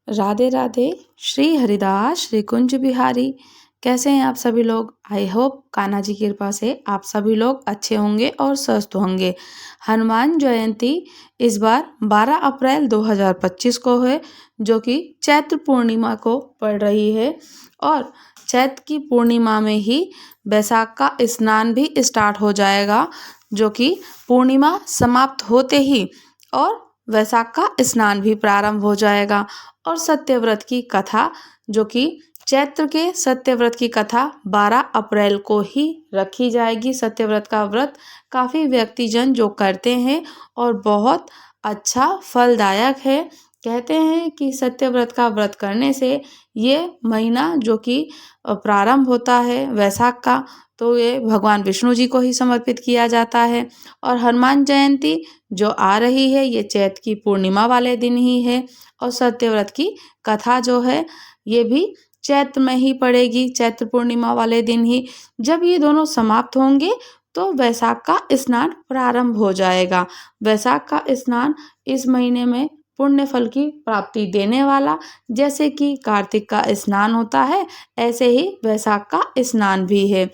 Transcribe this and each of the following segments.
राधे राधे। श्री हरिदास श्री कुंज बिहारी। कैसे हैं आप सभी लोग? आई होप कान्हा जी की कृपा से आप सभी लोग अच्छे होंगे और स्वस्थ होंगे। हनुमान जयंती इस बार 12 अप्रैल 2025 को है, जो कि चैत्र पूर्णिमा को पड़ रही है। और चैत्र की पूर्णिमा में ही बैसाख का स्नान भी स्टार्ट हो जाएगा, जो कि पूर्णिमा समाप्त होते ही और वैशाख का स्नान भी प्रारंभ हो जाएगा। और सत्यव्रत की कथा, जो कि चैत्र के सत्यव्रत की कथा 12 अप्रैल को ही रखी जाएगी। सत्यव्रत का व्रत काफ़ी व्यक्तिजन जो करते हैं और बहुत अच्छा फलदायक है। कहते हैं कि सत्यव्रत का व्रत करने से ये महीना जो कि प्रारंभ होता है वैशाख का, तो ये भगवान विष्णु जी को ही समर्पित किया जाता है। और हनुमान जयंती जो आ रही है ये चैत्र की पूर्णिमा वाले दिन ही है। और सत्यव्रत की कथा जो है ये भी चैत्र में ही पड़ेगी, चैत्र पूर्णिमा वाले दिन ही। जब ये दोनों समाप्त होंगे तो वैशाख का स्नान प्रारंभ हो जाएगा। वैशाख का स्नान इस महीने में पुण्य फल की प्राप्ति देने वाला, जैसे कि कार्तिक का स्नान होता है ऐसे ही वैशाख का स्नान भी है।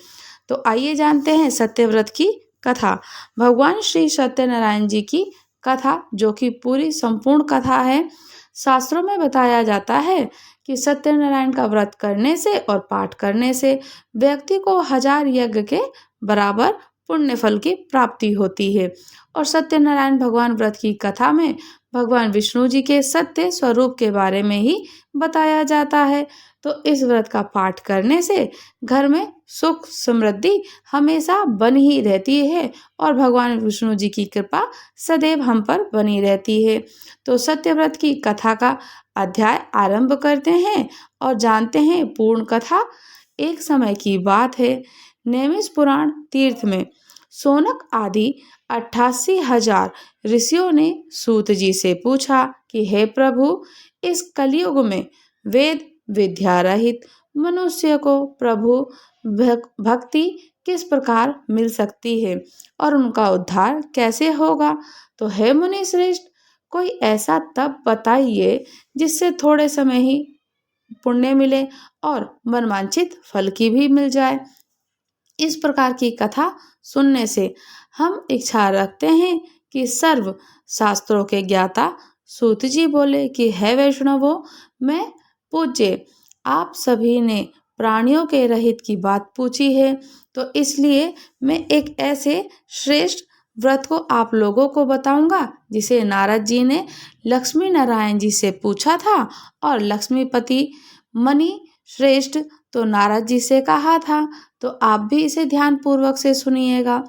तो आइए जानते हैं सत्यव्रत की कथा। भगवान श्री सत्यनारायण जी की कथा, जो कि पूरी संपूर्ण कथा है। शास्त्रों में बताया जाता है कि सत्यनारायण का व्रत करने से और पाठ करने से व्यक्ति को 1000 यज्ञ के बराबर पुण्य फल की प्राप्ति होती है। और सत्यनारायण भगवान व्रत की कथा में भगवान विष्णु जी के सत्य स्वरूप के बारे में ही बताया जाता है। तो इस व्रत का पाठ करने से घर में सुख समृद्धि हमेशा बनी ही रहती है और भगवान विष्णु जी की कृपा सदैव हम पर बनी रहती है। तो सत्यव्रत की कथा का अध्याय आरंभ करते हैं और जानते हैं पूर्ण कथा। एक समय की बात है, नैमिष पुराण तीर्थ में सोनक आदि 88,000 ऋषियों ने सूत जी से पूछा कि हे प्रभु, इस कलयुग में वेद विद्या रहित मनुष्य को प्रभु भक्ति किस प्रकार मिल सकती है और उनका उद्धार कैसे होगा? तो हे मुनि श्रेष्ठ, कोई ऐसा तप बताइए जिससे थोड़े समय ही पुण्य मिले और मनवांछित फल की भी मिल जाए। इस प्रकार की कथा सुनने से हम इच्छा रखते हैं कि सर्व शास्त्रों के ज्ञाता सूत जी बोले कि हे वैष्णवों, मैं पूज्य आप सभी ने प्राणियों के रहित की बात पूछी है, तो इसलिए मैं एक ऐसे श्रेष्ठ व्रत को आप लोगों को बताऊंगा जिसे नारद जी ने लक्ष्मी नारायण जी से पूछा था। और लक्ष्मीपति मणि श्रेष्ठ तो नारद जी से कहा था। तो आप भी इसे ध्यान पूर्वक से सुनिएगा।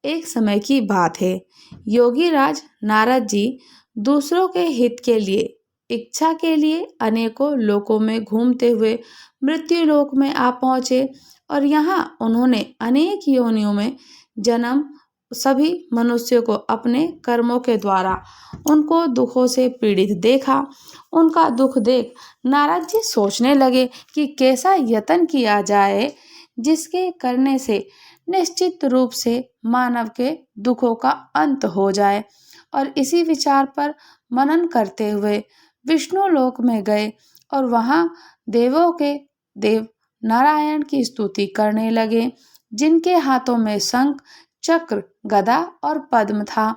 एक समय की बात है, योगी राज नारद जी दूसरों के हित के लिए, इच्छा के लिए अनेकों लोकों में घूमते हुए मृत्यु लोक में आ पहुंचे। और यहाँ उन्होंने अनेक योनियों में जन्म सभी मनुष्यों को अपने कर्मों के द्वारा उनको दुखों से पीड़ित देखा। उनका दुख देख नारद जी सोचने लगे कि कैसा यत्न किया जाए जिसके करने से निश्चित रूप से मानव के दुखों का अंत हो जाए। और इसी विचार पर मनन करते हुए विष्णु लोक में गए और वहां देवों के देव नारायण की स्तुति करने लगे, जिनके हाथों में शंख चक्र गदा और पद्म था।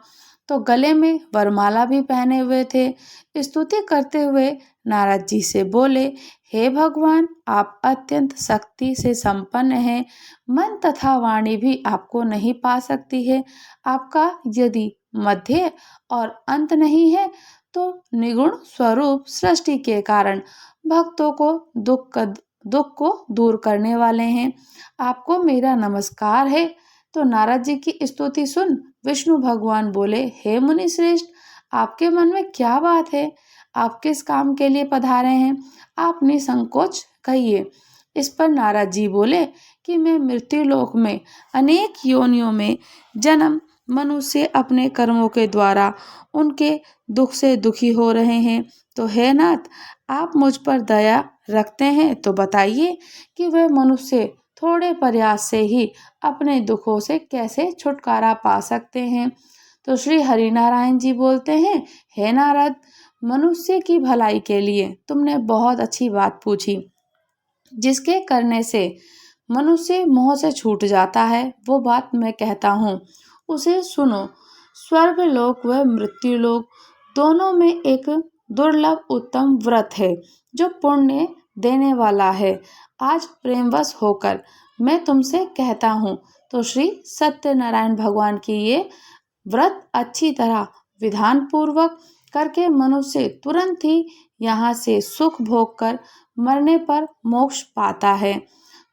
तो गले में वरमाला भी पहने हुए थे। स्तुति करते हुए नारद जी से बोले, हे भगवान, आप अत्यंत शक्ति से संपन्न हैं, मन तथा वाणी भी आपको नहीं पा सकती है। आपका यदि मध्य और अंत नहीं है तो निगुण स्वरूप सृष्टि के कारण भक्तों को दुख को दूर करने वाले हैं। आपको मेरा नमस्कार है। तो नारद जी की स्तुति सुन विष्णु भगवान बोले, हे मुनि श्रेष्ठ, आपके मन में क्या बात है? आप किस काम के लिए पधारे हैं? आप निसंकोच कहिए। इस पर नारद जी बोले कि मैं मृत्यु लोक में अनेक योनियों में जन्म मनुष्य अपने कर्मों के द्वारा उनके दुख से दुखी हो रहे हैं। तो हे नाथ, आप मुझ पर दया रखते हैं तो बताइए कि वे मनुष्य थोड़े प्रयास से ही अपने दुखों से कैसे छुटकारा पा सकते हैं। तो श्री हरिनारायण जी बोलते हैं, हे नारद, मनुष्य की भलाई के लिए तुमने बहुत अच्छी बात पूछी, जिसके करने से मनुष्य मोह से छूट जाता है, वो बात मैं कहता हूँ, उसे सुनो। स्वर्ग लोक व मृत्यु लोक दोनों में एक दुर्लभ उत्तम व्रत है जो पुण्य देने वाला है। आज प्रेमवश होकर मैं तुमसे कहता हूँ, तो श्री सत्यनारायण भगवान की ये व्रत अच्छी तरह विधान पूर्वक करके मनुष्य तुरंत ही यहाँ से सुख भोग कर मरने पर मोक्ष पाता है।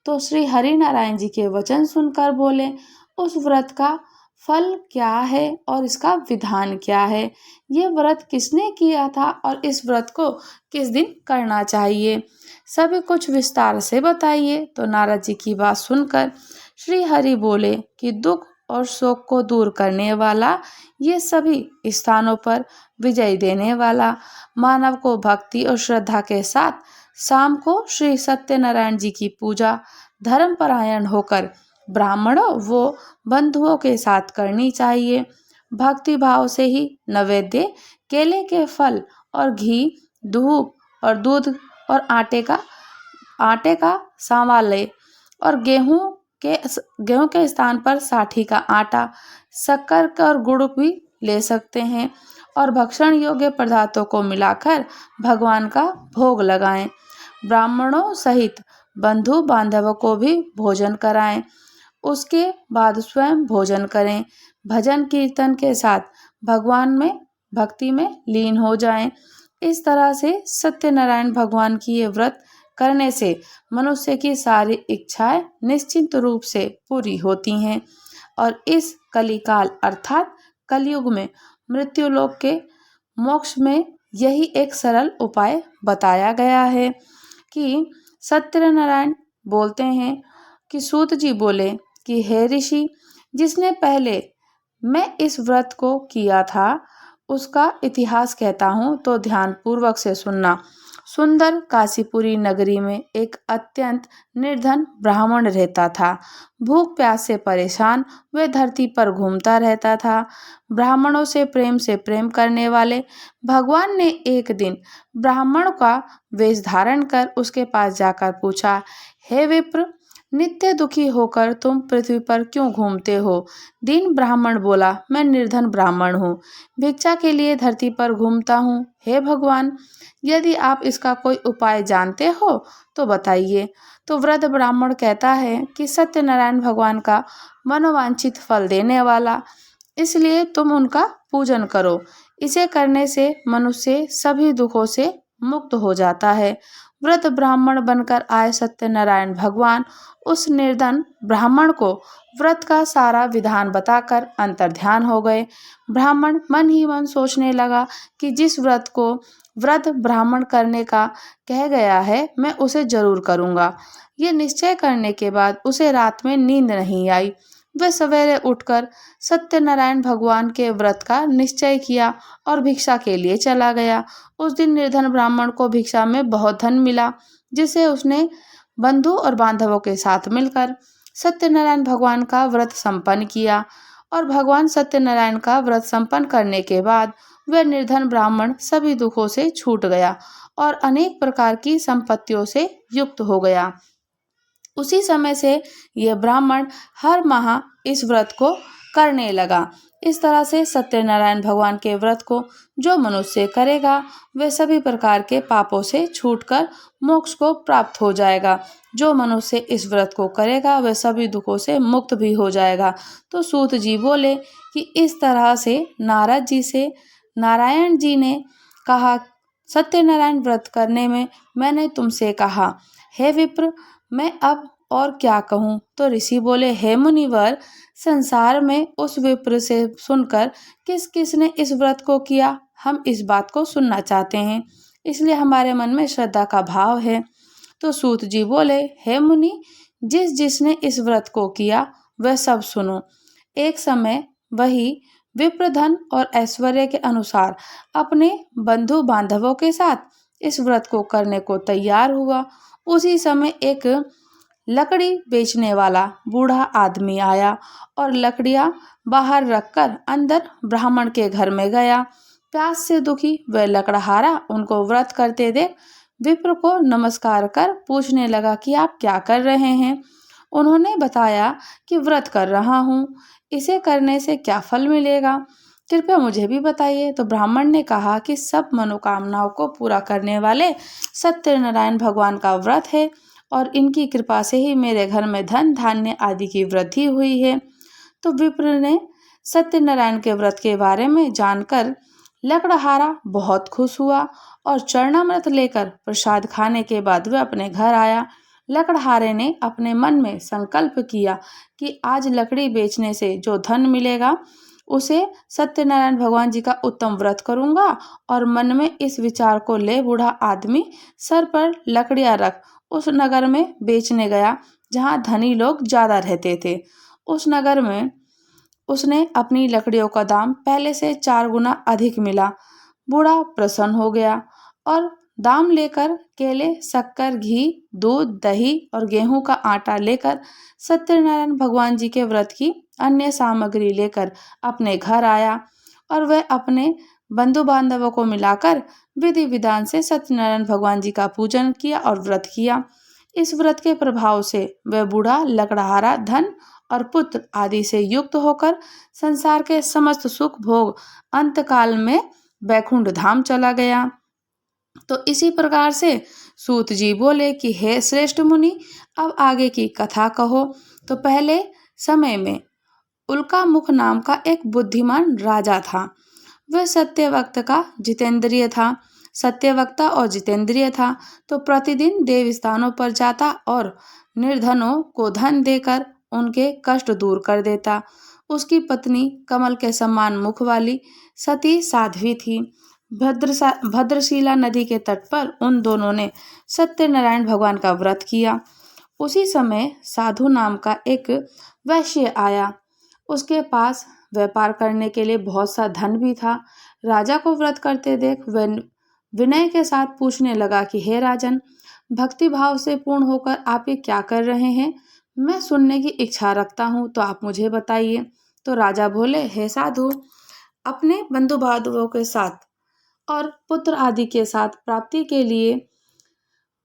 तो श्री हरि नारायण जी के वचन सुनकर बोले, उस व्रत का फल क्या है और इसका विधान क्या है? ये व्रत किसने किया था और इस व्रत को किस दिन करना चाहिए? सभी कुछ विस्तार से बताइए। तो नारद जी की बात सुनकर श्री हरि बोले कि दुख और शोक को दूर करने वाला, ये सभी स्थानों पर विजय देने वाला, मानव को भक्ति और श्रद्धा के साथ शाम को श्री सत्यनारायण जी की पूजा धर्मपरायण होकर ब्राह्मणों वो बंधुओं के साथ करनी चाहिए। भक्ति भाव से ही नैवेद्य केले के फल और घी, धूप और दूध और आटे का सांवा ले, और गेहूं के स्थान पर साठी का आटा, शक्कर और गुड़ भी ले सकते हैं, और भक्षण योग्य पदार्थों को मिलाकर भगवान का भोग लगाएं। ब्राह्मणों सहित बंधु बांधवों को भी भोजन कराएं। उसके बाद स्वयं भोजन करें। भजन कीर्तन के साथ भगवान में भक्ति में लीन हो जाएं। इस तरह से सत्यनारायण भगवान की ये व्रत करने से मनुष्य की सारी इच्छाएं निश्चिंत रूप से पूरी होती हैं, और इस कलिकाल अर्थात कलयुग में मृत्यु लोक के मोक्ष में यही एक सरल उपाय बताया गया है। कि सत्यनारायण बोलते हैं कि सूत जी बोले कि हे ऋषि, जिसने पहले मैं इस व्रत को किया था उसका इतिहास कहता हूँ, तो ध्यान पूर्वक से सुनना। सुंदर काशीपुरी नगरी में एक अत्यंत निर्धन ब्राह्मण रहता था। भूख प्यास से परेशान वह धरती पर घूमता रहता था। ब्राह्मणों से प्रेम करने वाले भगवान ने एक दिन ब्राह्मण का वेश धारण कर उसके पास जाकर पूछा, हे विप्र, नित्य दुखी होकर तुम पृथ्वी पर क्यों घूमते हो? दीन ब्राह्मण बोला, मैं निर्धन ब्राह्मण हूँ, भिक्षा के लिए धरती पर घूमता हूँ। हे भगवान, यदि आप इसका कोई उपाय जानते हो तो बताइए। तो वृद्ध ब्राह्मण कहता है कि सत्यनारायण भगवान का मनोवांछित फल देने वाला, इसलिए तुम उनका पूजन करो। इसे करने से मनुष्य सभी दुखों से मुक्त हो जाता है। वृद्ध ब्राह्मण बनकर आए सत्यनारायण भगवान उस निर्धन ब्राह्मण को व्रत का सारा विधान बताकर अंतर्ध्यान हो गए। ब्राह्मण मन ही मन सोचने लगा कि जिस व्रत को वृद्ध ब्राह्मण करने का कह गया है, मैं उसे जरूर करूंगा। ये निश्चय करने के बाद उसे रात में नींद नहीं आई। वह सवेरे उठकर सत्यनारायण भगवान के व्रत का निश्चय किया और भिक्षा के लिए चला गया। उस दिन निर्धन ब्राह्मण को भिक्षा में बहुत धन मिला, जिसे उसने बंधु और बांधवों के साथ मिलकर सत्यनारायण भगवान का व्रत संपन्न किया। और भगवान सत्यनारायण का व्रत संपन्न करने के बाद वह निर्धन ब्राह्मण सभी दुखों से छूट गया और अनेक प्रकार की संपत्तियों से युक्त हो गया। उसी समय से यह ब्राह्मण हर माह इस व्रत को करने लगा। इस तरह से सत्यनारायण भगवान के व्रत को जो मनुष्य करेगा वह सभी प्रकार के पापों से छूटकर मोक्ष को प्राप्त हो जाएगा। जो मनुष्य इस व्रत को करेगा वह सभी दुखों से मुक्त भी हो जाएगा। तो सूत जी बोले कि इस तरह से नारद जी से नारायण जी ने कहा, सत्यनारायण व्रत करने में मैंने तुमसे कहा, हे विप्र, मैं अब और क्या कहूँ? तो ऋषि बोले, हे मुनिवर, संसार में उस विप्र से सुनकर किस किस ने इस व्रत को किया, हम इस बात को सुनना चाहते हैं, इसलिए हमारे मन में श्रद्धा का भाव है। तो सूत जी बोले, हे मुनि, जिसने इस व्रत को किया वह सब सुनो। एक समय वही विप्र धन और ऐश्वर्य के अनुसार अपने बंधु बांधवों के साथ इस व्रत को करने को तैयार हुआ। उसी समय एक लकड़ी बेचने वाला बूढ़ा आदमी आया और लकड़ियां बाहर रखकर अंदर ब्राह्मण के घर में गया। प्यास से दुखी वह लकड़हारा उनको व्रत करते देख विप्र को नमस्कार कर पूछने लगा कि आप क्या कर रहे हैं। उन्होंने बताया कि व्रत कर रहा हूँ, इसे करने से क्या फल मिलेगा, कृपया मुझे भी बताइए। तो ब्राह्मण ने कहा कि सब मनोकामनाओं को पूरा करने वाले सत्यनारायण भगवान का व्रत है और इनकी कृपा से ही मेरे घर में धन धान्य आदि की वृद्धि हुई है। तो विप्र ने सत्यनारायण के व्रत के बारे में जानकर लकड़हारा बहुत खुश हुआ और चरणामृत लेकर प्रसाद खाने के बाद वह अपने घर आया। लकड़हारे ने अपने मन में संकल्प किया कि आज लकड़ी बेचने से जो धन मिलेगा उसे सत्यनारायण भगवान जी का उत्तम व्रत करूंगा। और मन में इस विचार को ले बूढ़ा आदमी सर पर लकड़ियां रख उस नगर में बेचने गया जहां धनी लोग ज्यादा रहते थे। उस नगर में उसने अपनी लकड़ियों का दाम पहले से 4 गुना अधिक मिला। बूढ़ा प्रसन्न हो गया और दाम लेकर केले, शक्कर, घी, दूध, दही और गेहूं का आटा लेकर सत्यनारायण भगवान जी के व्रत की अन्य सामग्री लेकर अपने घर आया और वह अपने बंधु बांधवों को मिलाकर विधि विधान से सत्यनारायण भगवान जी का पूजन किया और व्रत किया। इस व्रत के प्रभाव से वह बूढ़ा लकड़हारा धन और पुत्र आदि से युक्त होकर संसार के समस्त सुख भोग अंतकाल में बैकुंठ धाम चला गया। तो इसी प्रकार से सूत जी बोले कि हे श्रेष्ठ मुनि, अब आगे की कथा कहो। तो पहले समय में उल्का मुख नाम का एक बुद्धिमान राजा था। वह सत्यवक्ता और जितेंद्रिय था। तो प्रतिदिन देव स्थानों पर जाता और निर्धनों को धन देकर उनके कष्ट दूर कर देता। उसकी पत्नी कमल के समान मुख वाली सती साध्वी थी। भद्रशिला नदी के तट पर उन दोनों ने सत्यनारायण भगवान का व्रत किया। उसी समय साधु नाम का एक वैश्य आया। उसके पास व्यापार करने के लिए बहुत सा धन भी था। राजा को व्रत करते देख वह विनय के साथ पूछने लगा कि हे राजन, भक्ति भाव से पूर्ण होकर आप ये क्या कर रहे हैं? मैं सुनने की इच्छा रखता हूँ, तो आप मुझे बताइए। तो राजा बोले, हे साधु, अपने बंधु बांधवों के साथ और पुत्र आदि के साथ प्राप्ति के लिए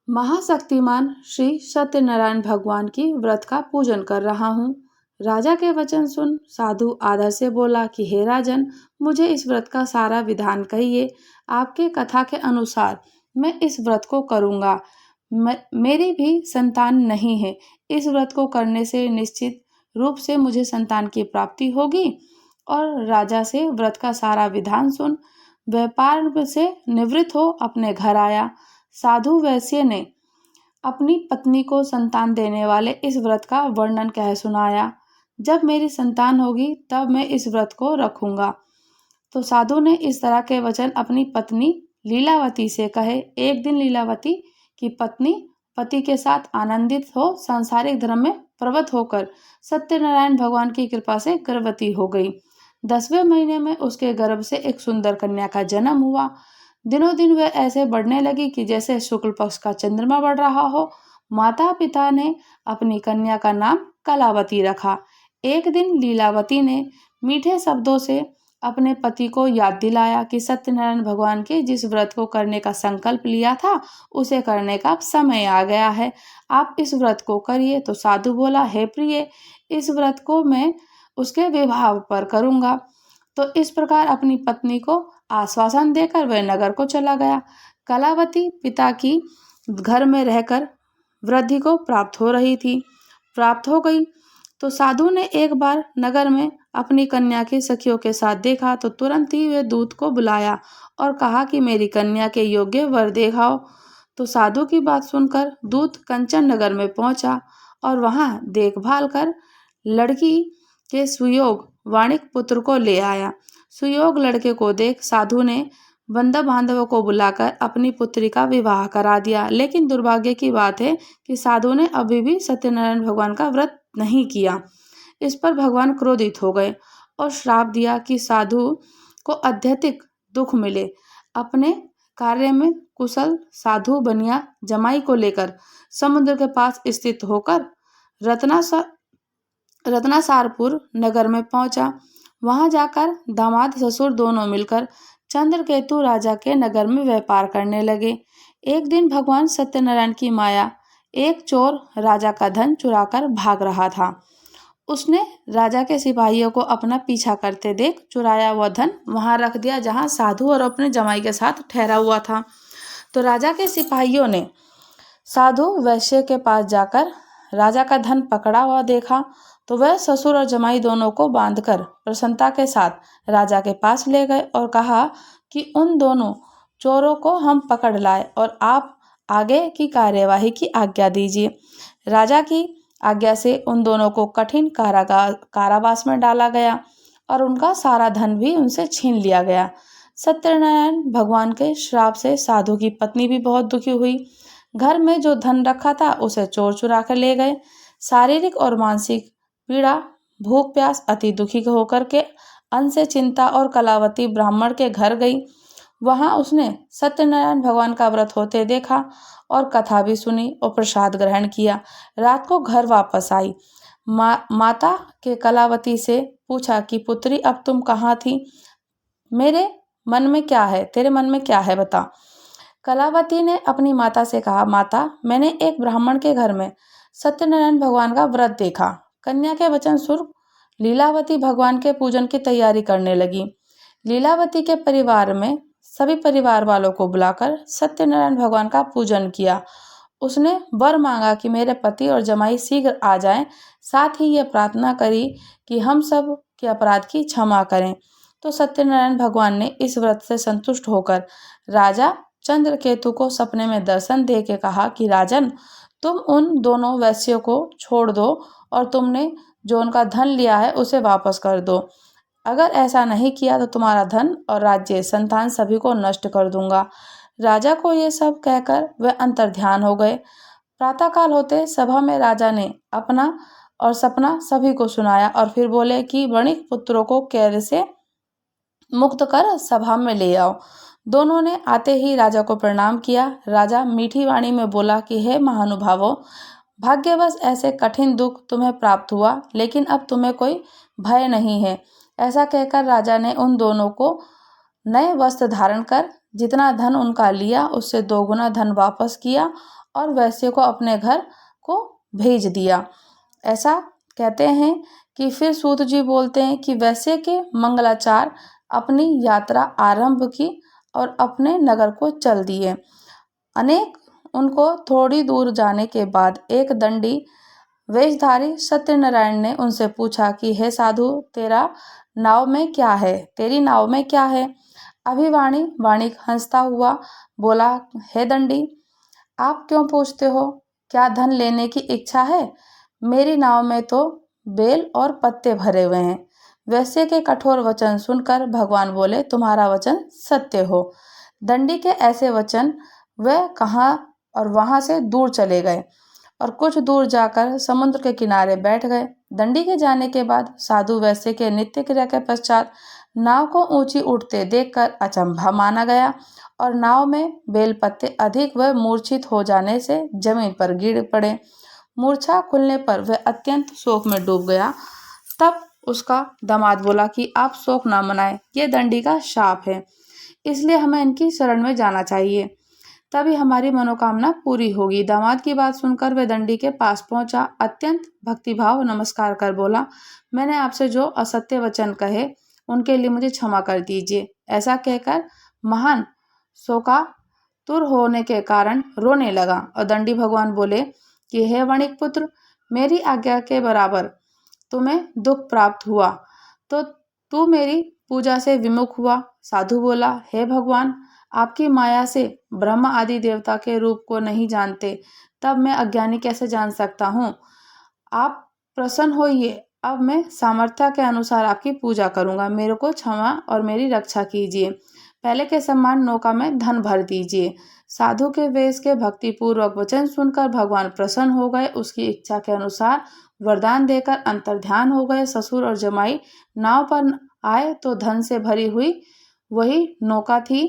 महाशक्तिमान श्री सत्यनारायण भगवान की व्रत का पूजन कर रहा हूँ। राजा के वचन सुन साधु आदर से बोला कि हे राजन, मुझे इस व्रत का सारा विधान कहिए। आपके कथा के अनुसार मैं इस व्रत को करूँगा। मेरी भी संतान नहीं है। इस व्रत को करने से निश्चित रूप से मुझे संतान की प्राप्ति होगी। और राजा से व्रत का सारा विधान सुन व्यापार से निवृत्त हो अपने घर आया। साधु वैश्य ने अपनी पत्नी को संतान देने वाले इस व्रत का वर्णन कह सुनाया। जब मेरी संतान होगी तब मैं इस व्रत को रखूंगा। तो साधु ने इस तरह के वचन अपनी पत्नी लीलावती से कहे। एक दिन लीलावती की पत्नी पति के साथ आनंदित हो सांसारिक धर्म में प्रवृत्त होकर सत्यनारायण भगवान की कृपा से गर्भवती हो गई। 10वें महीने में उसके गर्भ से एक सुंदर कन्या का जन्म हुआ। दिनों दिन वह ऐसे बढ़ने लगी कि जैसे शुक्ल पक्ष का चंद्रमा बढ़ रहा हो। माता पिता ने अपनी कन्या का नाम कलावती रखा। एक दिन लीलावती ने मीठे शब्दों से अपने पति को याद दिलाया कि सत्यनारायण भगवान के जिस व्रत को करने का संकल्प लिया था उसे करने का अब समय आ गया है। आप इस व्रत को करिए। तो साधु बोला, हे प्रिय, इस व्रत को मैं उसके विवाह पर करूंगा। तो इस प्रकार अपनी पत्नी को आश्वासन देकर वह नगर को चला गया। कलावती पिता की घर में रहकर वृद्धि को प्राप्त हो गई। तो साधु ने एक बार नगर में अपनी कन्या की सखियों के साथ देखा तो तुरंत ही वे दूत को बुलाया और कहा कि मेरी कन्या के योग्य वर दिखाओ। तो साधु की बात सुनकर दूत कंचन नगर में पहुंचा और वहां देखभाल कर लड़की के सुयोग वाणिक पुत्र को ले आया। सुयोग लड़के को देख साधु ने बंधु बांधवों को बुलाकर अपनी पुत्री का विवाह करा दिया। लेकिन दुर्भाग्य की बात है कि साधु ने अभी भी सत्यनारायण भगवान का व्रत नहीं किया। इस पर भगवान क्रोधित हो गए और श्राप दिया कि साधु को अत्यधिक दुख मिले। अपने कार्य में कुशल साधु बनिया जमाई को लेकर समुद्र के पास स्थित होकर रत्नासारपुर नगर में पहुंचा। वहां जाकर दामाद ससुर दोनों मिलकर चंद्रकेतु राजा के नगर में व्यापार करने लगे। एक दिन भगवान सत्यनारायण की माया एक चोर राजा का धन चुराकर भाग रहा था। उसने राजा के सिपाहियों को अपना पीछा करते देख चुराया हुआ धन वहां रख दिया जहां साधु और अपने जमाई के साथ ठहरा हुआ था। तो राजा के सिपाहियों ने साधु वैश्य के पास जाकर राजा का धन पकड़ा हुआ देखा तो वह ससुर और जमाई दोनों को बांधकर प्रसन्नता के साथ राजा के पास ले गए और कहा कि उन दोनों चोरों को हम पकड़ लाए और आप आगे की कार्यवाही की आज्ञा दीजिए। राजा की आज्ञा से उन दोनों को कठिन कारावास में डाला गया और उनका सारा धन भी उनसे छीन लिया गया। सत्यनारायण भगवान के श्राप से साधु की पत्नी भी बहुत दुखी हुई। घर में जो धन रखा था उसे चोर चुरा कर ले गए। शारीरिक और मानसिक पीड़ा, भूख प्यास, अति दुखी होकर के अन्न से चिंता और कलावती ब्राह्मण के घर गई। वहां उसने सत्यनारायण भगवान का व्रत होते देखा और कथा भी सुनी और प्रसाद ग्रहण किया। रात को घर वापस आई। माता के कलावती से पूछा कि पुत्री अब तुम कहाँ थी? मेरे मन में क्या है, तेरे मन में क्या है बता। कलावती ने अपनी माता से कहा, माता मैंने एक ब्राह्मण के घर में सत्यनारायण भगवान का व्रत देखा। कन्या के वचन सुन लीलावती भगवान के पूजन की तैयारी करने लगी। लीलावती के परिवार में सभी परिवार वालों को बुलाकर सत्यनारायण भगवान का पूजन किया। उसने वर मांगा कि मेरे पति और जमाई शीघ्र आ जाएं, साथ ही ये प्रार्थना करी कि हम सब के अपराध की क्षमा करें। तो सत्यनारायण भगवान ने इस व्रत से संतुष्ट होकर राजा चंद्रकेतु को सपने में दर्शन दे के कहा कि राजन, तुम उन दोनों वैश्यों को छोड़ दो और तुमने जो उनका धन लिया है उसे वापस कर दो। अगर ऐसा नहीं किया तो तुम्हारा धन और राज्य, संतान सभी को नष्ट कर दूंगा। राजा को ये सब कहकर वह अंतर्ध्यान हो गए। प्रातःकाल होते सभा में राजा ने अपना और सपना सभी को सुनाया और फिर बोले कि वणिक पुत्रों को कैद से मुक्त कर सभा में ले आओ। दोनों ने आते ही राजा को प्रणाम किया। राजा मीठी वाणी में बोला कि हे महानुभावों, भाग्यवश ऐसे कठिन दुख तुम्हें प्राप्त हुआ, लेकिन अब तुम्हें कोई भय नहीं है। ऐसा कहकर राजा ने उन दोनों को नए वस्त्र धारण कर जितना धन उनका लिया उससे 2 गुना धन वापस किया और वैश्य को अपने घर को भेज दिया। ऐसा कहते हैं कि फिर सूत जी बोलते हैं कि वैश्य के मंगलाचार अपनी यात्रा आरंभ की और अपने नगर को चल दिए। उनको थोड़ी दूर जाने के बाद एक दंडी वेशधारी सत्यनारायण ने उनसे पूछा कि हे साधु, तेरी नाव में क्या है? अभिवाणी वाणिक हंसता हुआ बोला, हे दंडी, आप क्यों पूछते हो? क्या धन लेने की इच्छा है? मेरी नाव में तो बेल और पत्ते भरे हुए हैं। वैश्य के कठोर वचन सुनकर भगवान बोले, तुम्हारा वचन सत्य हो। दंडी के ऐसे वचन वह कहा और वहां से दूर चले गए और कुछ दूर जाकर समुद्र के किनारे बैठ गए। दंडी के जाने के बाद साधु वैश्य के नित्य क्रिया के पश्चात नाव को ऊंची उठते देखकर अचंभा माना गया और नाव में बेल पत्ते अधिक वह मूर्छित हो जाने से जमीन पर गिर पड़े। मूर्छा खुलने पर वह अत्यंत शोक में डूब गया। तब उसका दामाद बोला कि आप शोक ना मनाएं, ये दंडी का शाप है, इसलिए हमें इनकी शरण में जाना चाहिए, तभी हमारी मनोकामना पूरी होगी। दामाद की बात सुनकर वह दंडी के पास पहुंचा, अत्यंत भक्तिभाव नमस्कार कर बोला, मैंने आपसे जो असत्य वचन कहे उनके लिए मुझे क्षमा कर दीजिए। ऐसा कहकर महान शोकातुर होने के कारण रोने लगा और दंडी भगवान बोले कि हे वणिक पुत्र, मेरी आज्ञा के बराबर तुम्हें दुख प्राप्त हुआ तो तू मेरी पूजा से विमुख हुआ। साधु बोला, हे भगवान, आपकी माया से ब्रह्मा आदि देवता के रूप को नहीं जानते, तब मैं अज्ञानी कैसे जान सकता हूँ? आप प्रसन्न होइए, अब मैं सामर्थ्य के अनुसार आपकी पूजा करूँगा। मेरे को क्षमा और मेरी रक्षा कीजिए। पहले के समान नौका में धन भर दीजिए। साधु के वेश के भक्तिपूर्वक वचन सुनकर भगवान प्रसन्न हो गए। उसकी इच्छा के अनुसार वरदान देकर अंतर्ध्यान हो गए। ससुर और जमाई नाव पर आए तो धन से भरी हुई वही नौका थी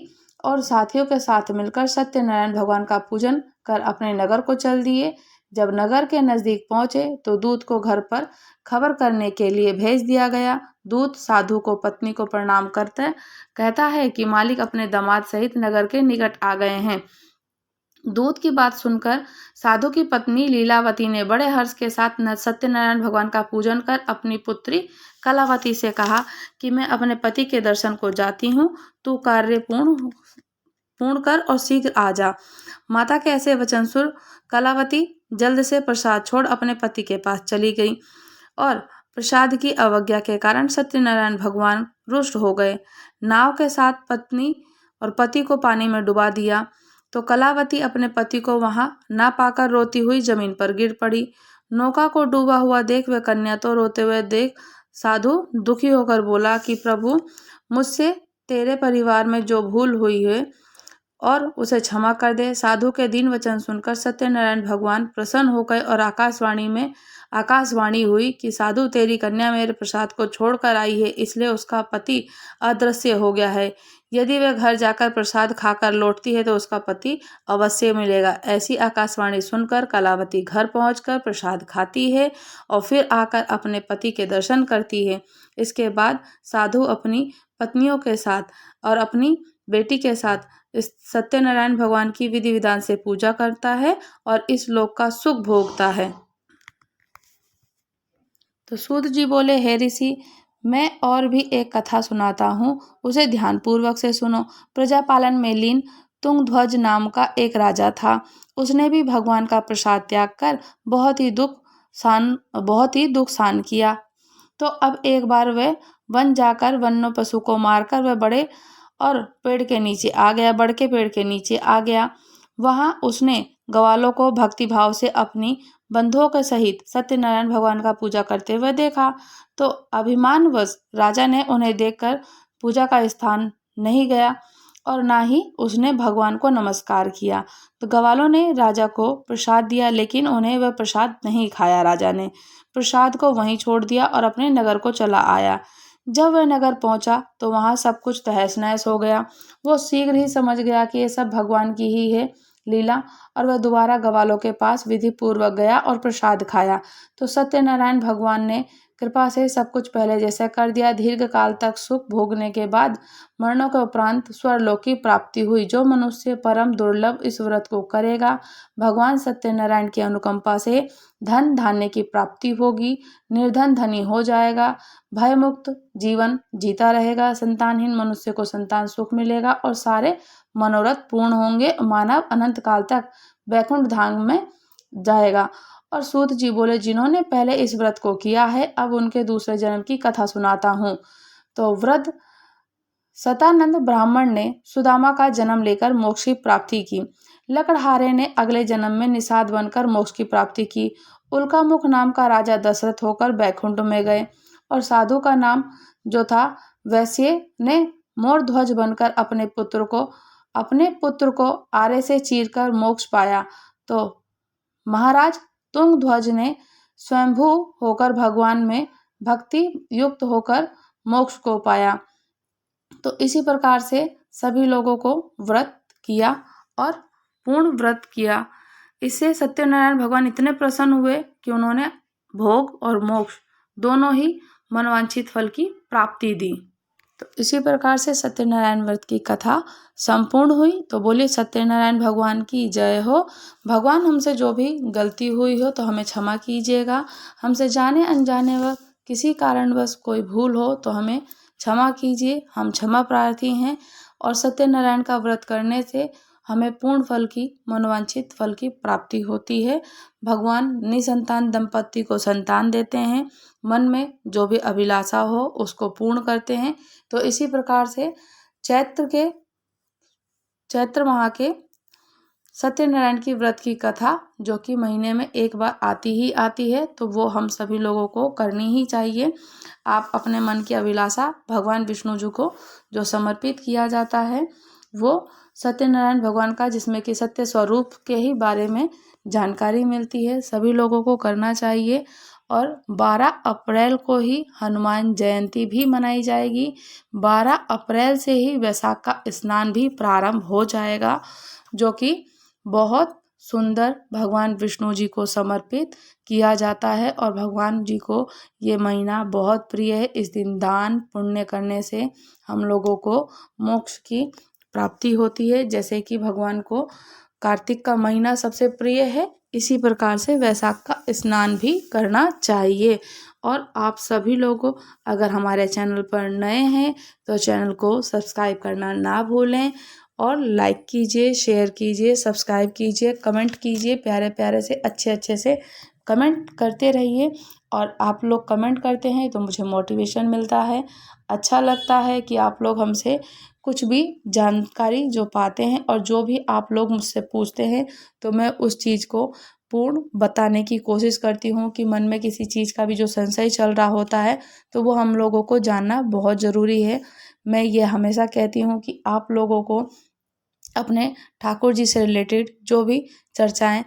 और साथियों के साथ मिलकर सत्यनारायण भगवान का पूजन कर अपने नगर को चल दिए। जब नगर के नजदीक पहुंचे तो दूत को घर पर खबर करने के लिए भेज दिया गया। दूत साधु को पत्नी को प्रणाम करते कहता है कि मालिक अपने दामाद सहित नगर के निकट आ गए हैं। दूत की बात सुनकर साधु की पत्नी लीलावती ने बड़े हर्ष के साथ सत्यनारायण भगवान का पूजन कर अपनी पुत्री कलावती से कहा कि मैं अपने पति के दर्शन को जाती हूँ, तू कार्य पूर्ण कर और शीघ्र आ जा। माता के ऐसे वचन सुन कलावती जल्द से प्रसाद छोड़ अपने पति के पास चली गई और प्रसाद की अवज्ञा के कारण सत्यनारायण भगवान रुष्ट हो गए। नाव के साथ पत्नी और पति को पानी में डुबा दिया तो कलावती अपने पति को वहां ना पाकर रोती हुई जमीन पर गिर पड़ी। नौका को डूबा हुआ देख वे कन्या तो रोते हुए देख साधु दुखी होकर बोला कि प्रभु, मुझसे तेरे परिवार में जो भूल हुई है और उसे क्षमा कर दे। साधु के दीन वचन सुनकर सत्यनारायण भगवान प्रसन्न हो गए और आकाशवाणी हुई कि साधु, तेरी कन्या मेरे प्रसाद को छोड़कर आई है, इसलिए उसका पति अदृश्य हो गया है। यदि वह घर जाकर प्रसाद खाकर लौटती है तो उसका पति अवश्य मिलेगा। ऐसी आकाशवाणी सुनकर कलावती घर पहुंचकर प्रसाद खाती है और फिर आकर अपने पति के दर्शन करती है। इसके बाद साधु अपनी पत्नियों के साथ और अपनी बेटी के साथ इस सत्यनारायण भगवान की विधि विधान से पूजा करता है और इस लोक का सुख भोगता है। तो सूत जी बोले, हे ऋषि, मैं और भी एक कथा सुनाता हूँ, उसे ध्यानपूर्वक से सुनो। प्रजापालन में लीन तुंगध्वज नाम का एक राजा था। उसने भी भगवान का प्रसाद त्याग कर बहुत ही दुख सहन किया। तो अब एक बार वह वन जाकर वन्य पशु को मारकर वह बड़े पेड़ के नीचे आ गया। वहां उसने ग्वालों को भक्तिभाव से अपनी बंधुओं के सहित सत्यनारायण भगवान का पूजा करते हुए देखा। तो अभिमानवश राजा ने उन्हें देखकर पूजा का स्थान नहीं गया और ना ही उसने भगवान को नमस्कार किया। तो ग्वालों ने राजा को प्रसाद दिया, लेकिन उन्हें वह प्रसाद नहीं खाया। राजा ने प्रसाद को वहीं छोड़ दिया और अपने नगर को चला आया। जब वह नगर पहुंचा तो वहां सब कुछ तहस नहस हो गया। वो शीघ्र ही समझ गया कि ये सब भगवान की ही है लीला और वह दोबारा ग्वालों के पास विधि पूर्वक गया और प्रसाद खाया। तो सत्यनारायण भगवान ने कृपा से सब कुछ पहले जैसा कर दिया। दीर्घ काल तक सुख भोगने के बाद मरणों के उपरांत स्वर्गलोक की प्राप्ति हुई। जो मनुष्य परम दुर्लभ इस व्रत को करेगा, भगवान सत्यनारायण की अनुकंपा से धन धान्य की प्राप्ति होगी, निर्धन धनी हो जाएगा, भयमुक्त जीवन जीता रहेगा, संतानहीन मनुष्य को संतान सुख मिलेगा और सारे मनोरथ पूर्ण होंगे। मानव अनंत काल तक वैकुंठ धाम में जाएगा। और सूत जी बोले, जिन्होंने पहले इस व्रत को किया है, अब उनके दूसरे जन्म की कथा सुनाता हूँ। तो व्रत सतानंद ब्राह्मण ने सुदामा का जन्म लेकर मोक्ष की प्राप्ति की। लकड़हारे ने अगले जन्म में निषाद बनकर मोक्ष की प्राप्ति की। उल्कामुख नाम का राजा दशरथ होकर बैकुंठ में गए और साधु का नाम जो था वैश्य ने मोरध्वज बनकर अपने पुत्र को आरे से चीरकर मोक्ष पाया। तो महाराज तुंगध्वज ने स्वयंभू होकर भगवान में भक्ति युक्त होकर मोक्ष को पाया। तो इसी प्रकार से सभी लोगों को व्रत किया और पूर्ण व्रत किया। इससे सत्यनारायण भगवान इतने प्रसन्न हुए कि उन्होंने भोग और मोक्ष दोनों ही मनवांछित फल की प्राप्ति दी। तो इसी प्रकार से सत्यनारायण व्रत की कथा संपूर्ण हुई। तो बोलिए सत्यनारायण भगवान की जय हो। भगवान, हमसे जो भी गलती हुई हो तो हमें क्षमा कीजिएगा। हमसे जाने अनजाने व किसी कारणवश कोई भूल हो तो हमें क्षमा कीजिए। हम क्षमा प्रार्थी हैं और सत्यनारायण का व्रत करने से हमें पूर्ण फल की, मनोवांछित फल की प्राप्ति होती है। भगवान निसंतान दंपति को संतान देते हैं, मन में जो भी अभिलाषा हो उसको पूर्ण करते हैं। तो इसी प्रकार से चैत्र माह के सत्यनारायण की व्रत की कथा, जो कि महीने में एक बार आती ही आती है, तो वो हम सभी लोगों को करनी ही चाहिए। आप अपने मन की अभिलाषा भगवान विष्णु जी को जो समर्पित किया जाता है, वो सत्यनारायण भगवान का, जिसमें कि सत्य स्वरूप के ही बारे में जानकारी मिलती है, सभी लोगों को करना चाहिए। और 12 अप्रैल को ही हनुमान जयंती भी मनाई जाएगी। 12 अप्रैल से ही वैशाख का स्नान भी प्रारंभ हो जाएगा, जो कि बहुत सुंदर भगवान विष्णु जी को समर्पित किया जाता है और भगवान जी को ये महीना बहुत प्रिय है। इस दिन दान पुण्य करने से हम लोगों को मोक्ष की प्राप्ति होती है। जैसे कि भगवान को कार्तिक का महीना सबसे प्रिय है, इसी प्रकार से वैशाख का स्नान भी करना चाहिए। और आप सभी लोगों अगर हमारे चैनल पर नए हैं तो चैनल को सब्सक्राइब करना ना भूलें और लाइक कीजिए, शेयर कीजिए, सब्सक्राइब कीजिए, कमेंट कीजिए, प्यारे प्यारे से अच्छे अच्छे से कमेंट करते रहिए। और आप लोग कमेंट करते हैं तो मुझे मोटिवेशन मिलता है, अच्छा लगता है कि आप लोग हमसे कुछ भी जानकारी जो पाते हैं और जो भी आप लोग मुझसे पूछते हैं तो मैं उस चीज़ को पूर्ण बताने की कोशिश करती हूँ कि मन में किसी चीज़ का भी जो संशय चल रहा होता है तो वो हम लोगों को जानना बहुत ज़रूरी है। मैं ये हमेशा कहती हूँ कि आप लोगों को अपने ठाकुर जी से रिलेटेड जो भी चर्चाएं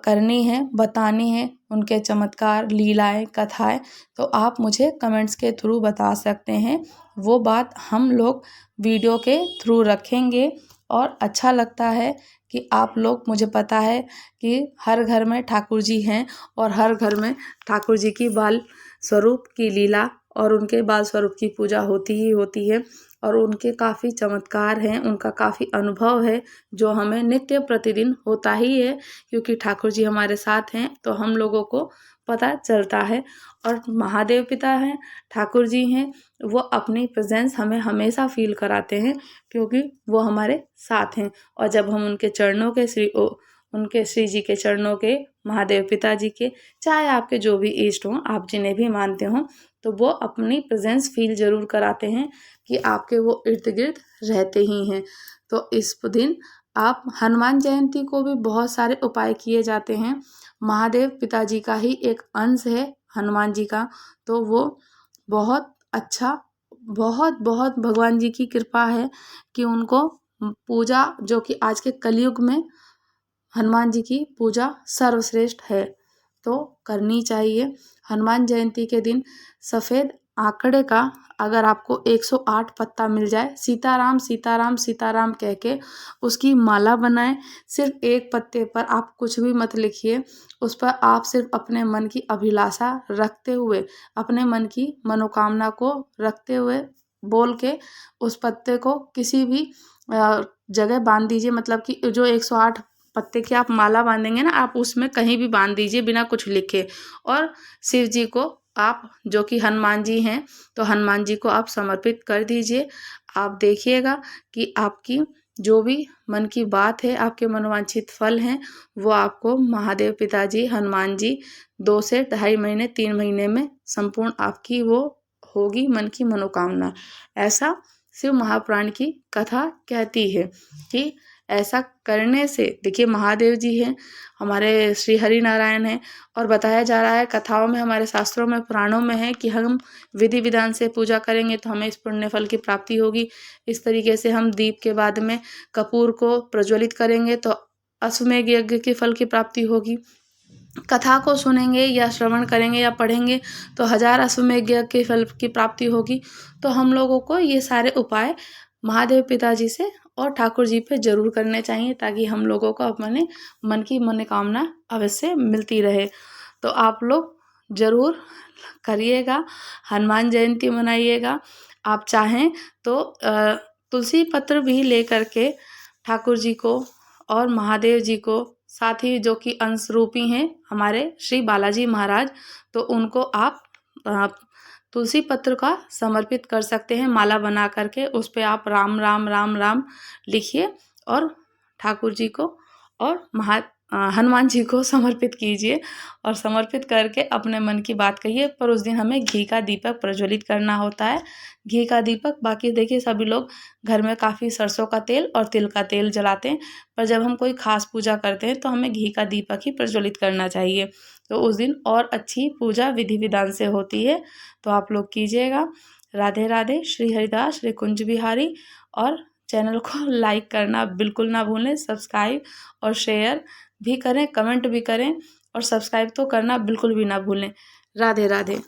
करनी है, बतानी है, उनके चमत्कार, लीलाएं, कथाएं, तो आप मुझे कमेंट्स के थ्रू बता सकते हैं। वो बात हम लोग वीडियो के थ्रू रखेंगे। और अच्छा लगता है कि आप लोग, मुझे पता है कि हर घर में ठाकुर जी हैं और हर घर में ठाकुर जी की बाल स्वरूप की लीला और उनके बाल स्वरूप की पूजा होती ही होती है। और उनके काफ़ी चमत्कार हैं, उनका काफ़ी अनुभव है जो हमें नित्य प्रतिदिन होता ही है, क्योंकि ठाकुर जी हमारे साथ हैं तो हम लोगों को पता चलता है। और महादेव पिता हैं, ठाकुर जी हैं, वो अपनी प्रेजेंस हमें हमेशा फील कराते हैं क्योंकि वो हमारे साथ हैं। और जब हम उनके चरणों के उनके श्री जी के चरणों के, महादेव पिता जी के, चाहे आपके जो भी इष्ट हों, आप जिन्हें भी मानते हों, तो वो अपनी प्रेजेंस फील जरूर कराते हैं कि आपके वो इर्द गिर्द रहते ही हैं। तो इस दिन आप हनुमान जयंती को भी बहुत सारे उपाय किए जाते हैं। महादेव पिताजी का ही एक अंश है हनुमान जी का, तो वो बहुत अच्छा, बहुत बहुत भगवान जी की कृपा है कि उनको पूजा, जो कि आज के कलयुग में हनुमान जी की पूजा सर्वश्रेष्ठ है, तो करनी चाहिए। हनुमान जयंती के दिन सफ़ेद आंकड़े का अगर आपको 108 पत्ता मिल जाए, सीताराम सीताराम सीताराम कह के उसकी माला बनाएं। सिर्फ एक पत्ते पर आप कुछ भी मत लिखिए, उस पर आप सिर्फ अपने मन की अभिलाषा रखते हुए, अपने मन की मनोकामना को रखते हुए बोल के उस पत्ते को किसी भी जगह बांध दीजिए। मतलब कि जो 108 पत्ते की आप माला बांधेंगे ना, आप उसमें कहीं भी बांध दीजिए बिना कुछ लिखे। और शिव जी को आप, जो कि हनुमान जी हैं, तो हनुमान जी को आप समर्पित कर दीजिए। आप देखिएगा कि आपकी जो भी मन की बात है, आपके मनोवांछित फल हैं, वो आपको महादेव पिताजी, हनुमान जी 2 से 2.5 महीने 3 महीने में संपूर्ण आपकी वो होगी मन की मनोकामना। ऐसा शिव महापुराण की कथा कहती है कि ऐसा करने से, देखिए महादेव जी हैं, हमारे श्री हरि नारायण हैं, और बताया जा रहा है कथाओं में, हमारे शास्त्रों में, पुराणों में है कि हम विधि विधान से पूजा करेंगे तो हमें इस पुण्य फल की प्राप्ति होगी। इस तरीके से हम दीप के बाद में कपूर को प्रज्वलित करेंगे तो अश्वमेध यज्ञ के फल की प्राप्ति होगी। कथा को सुनेंगे या श्रवण करेंगे या पढ़ेंगे तो 1000 अश्वमेध यज्ञ के फल की प्राप्ति होगी। तो हम लोगों को ये सारे उपाय महादेव पिताजी से और ठाकुर जी पे जरूर करने चाहिए, ताकि हम लोगों को अपने मन की मनोकामना अवश्य मिलती रहे। तो आप लोग जरूर करिएगा, हनुमान जयंती मनाइएगा। आप चाहें तो तुलसी पत्र भी ले करके ठाकुर जी को और महादेव जी को, साथ ही जो कि अंश रूपी हैं हमारे श्री बालाजी महाराज, तो उनको आप तुलसी पत्र का समर्पित कर सकते हैं माला बना करके। उस पे आप राम राम राम राम लिखिए और ठाकुर जी को और हनुमान जी को समर्पित कीजिए और समर्पित करके अपने मन की बात कहिए। पर उस दिन हमें घी का दीपक प्रज्वलित करना होता है, घी का दीपक। बाकी देखिए सभी लोग घर में काफ़ी सरसों का तेल और तिल का तेल जलाते हैं, पर जब हम कोई खास पूजा करते हैं तो हमें घी का दीपक ही प्रज्वलित करना चाहिए। तो उस दिन और अच्छी पूजा विधि विधान से होती है, तो आप लोग कीजिएगा। राधे राधे। श्री हरिदास श्री कुंज बिहारी। और चैनल को लाइक करना बिल्कुल ना भूलें, सब्सक्राइब और शेयर भी करें, कमेंट भी करें, और सब्सक्राइब तो करना बिल्कुल भी ना भूलें। राधे राधे।